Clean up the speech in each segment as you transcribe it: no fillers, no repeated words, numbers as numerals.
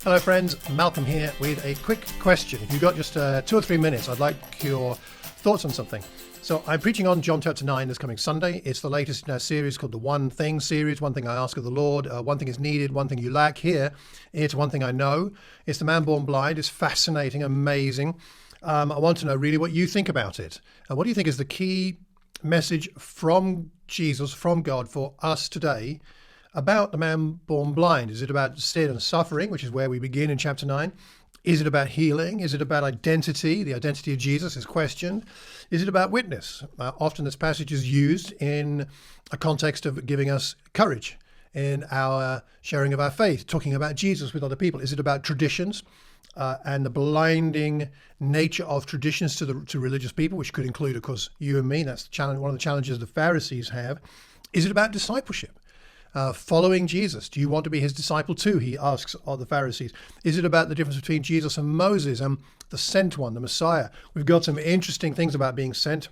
Hello friends, Malcolm here with a quick question. If you've got just 2 or 3 minutes, I'd like your thoughts on something. So I'm preaching on John chapter 9 this coming Sunday. It's the latest in our series called the One Thing series. One thing I ask of the Lord, one thing is needed, one thing you lack. Here, it's one thing I know. It's the man born blind. It's fascinating, amazing. I want to know really what you think about it. What do you think is the key message from Jesus, from God for us today about the man born blind? Is it about sin and suffering, which is where we begin in chapter 9? Is it about healing? Is it about identity? The identity of Jesus is questioned. Is it about witness? Often this passage is used in a context of giving us courage in our sharing of our faith, talking about Jesus with other people. Is it about traditions and the blinding nature of traditions to religious people, which could include, of course, you and me? That's the challenge, one of the challenges the Pharisees have. Is it about discipleship? Following Jesus. Do you want to be his disciple too? He asks of the Pharisees. Is it about the difference between Jesus and Moses and the sent one, the Messiah? We've got some interesting things about being sent.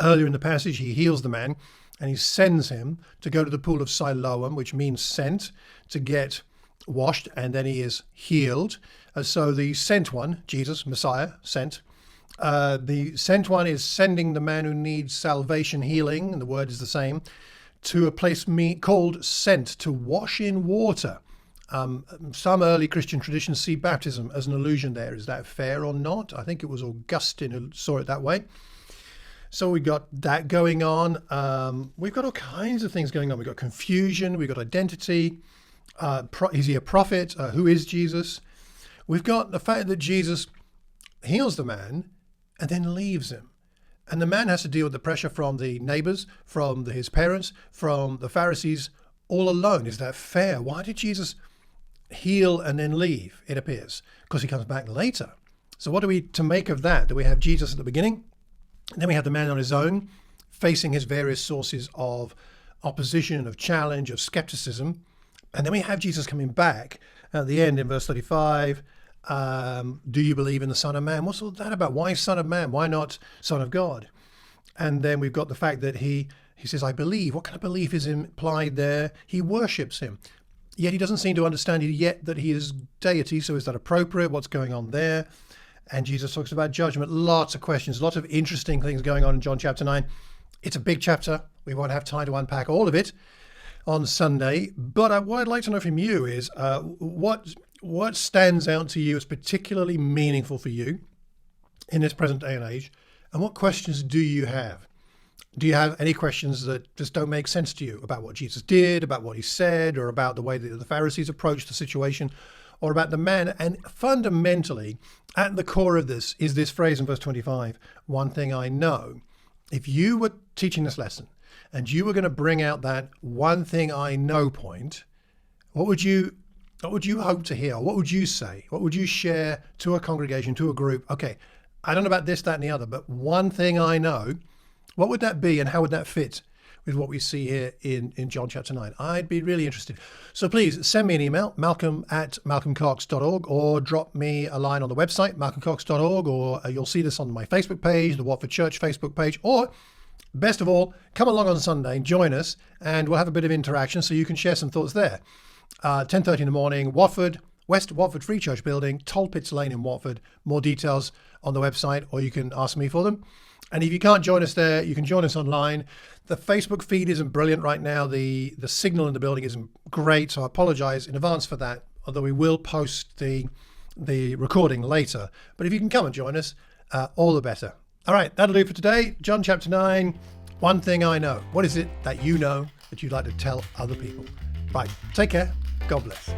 Earlier in the passage, he heals the man and he sends him to go to the pool of Siloam, which means sent, to get washed, and then he is healed. So the sent one, Jesus, Messiah, sent. The sent one is sending the man who needs salvation, healing, and the word is the same, to a place called sent, to wash in water. Some early Christian traditions see baptism as an allusion there. Is that fair or not? I think it was Augustine who saw it that way. So we've got that going on. We've got all kinds of things going on. We've got confusion. We've got identity. Is he a prophet? Who is Jesus? We've got the fact that Jesus heals the man and then leaves him. And the man has to deal with the pressure from the neighbors, from his parents, from the Pharisees, all alone. Is that fair? Why did Jesus heal and then leave, it appears? Because he comes back later. So what are we to make of that? Do we have Jesus at the beginning? And then we have the man on his own, facing his various sources of opposition, of challenge, of skepticism. And then we have Jesus coming back at the end in verse 35. Do you believe in the Son of Man? What's all that about? Why Son of Man? Why not Son of God? And then we've got the fact that he says, I believe. What kind of belief is implied there? He worships him. Yet he doesn't seem to understand yet that he is deity. So is that appropriate? What's going on there? And Jesus talks about judgment. Lots of questions, lots of interesting things going on in John chapter 9. It's a big chapter. We won't have time to unpack all of it on Sunday. But what I'd like to know from you is what stands out to you as particularly meaningful for you in this present day and age? And what questions do you have? Do you have any questions that just don't make sense to you about what Jesus did, about what he said, or about the way that the Pharisees approached the situation, or about the man? And fundamentally, at the core of this is this phrase in verse 25, one thing I know. If you were teaching this lesson and you were going to bring out that one thing I know point, what would you hope to hear? What would you say? What would you share to a congregation, to a group? Okay, I don't know about this, that, and the other, but one thing I know, what would that be and how would that fit with what we see here in John chapter 9? I'd be really interested. So please send me an email, malcolm@malcolmcox.org, or drop me a line on the website, malcolmcox.org, or you'll see this on my Facebook page, the Watford Church Facebook page, or best of all, come along on Sunday and join us and we'll have a bit of interaction so you can share some thoughts there. 10:30 in the morning, Watford, West Watford Free Church Building, Tolpits Lane in Watford. More details on the website, or you can ask me for them. And if you can't join us there, you can join us online. The Facebook feed isn't brilliant right now. The signal in the building isn't great, so I apologize in advance for that, although we will post the recording later. But if you can come and join us, all the better. All right, that'll do for today. John chapter 9, one thing I know. What is it that you know that you'd like to tell other people? Right, take care. God bless.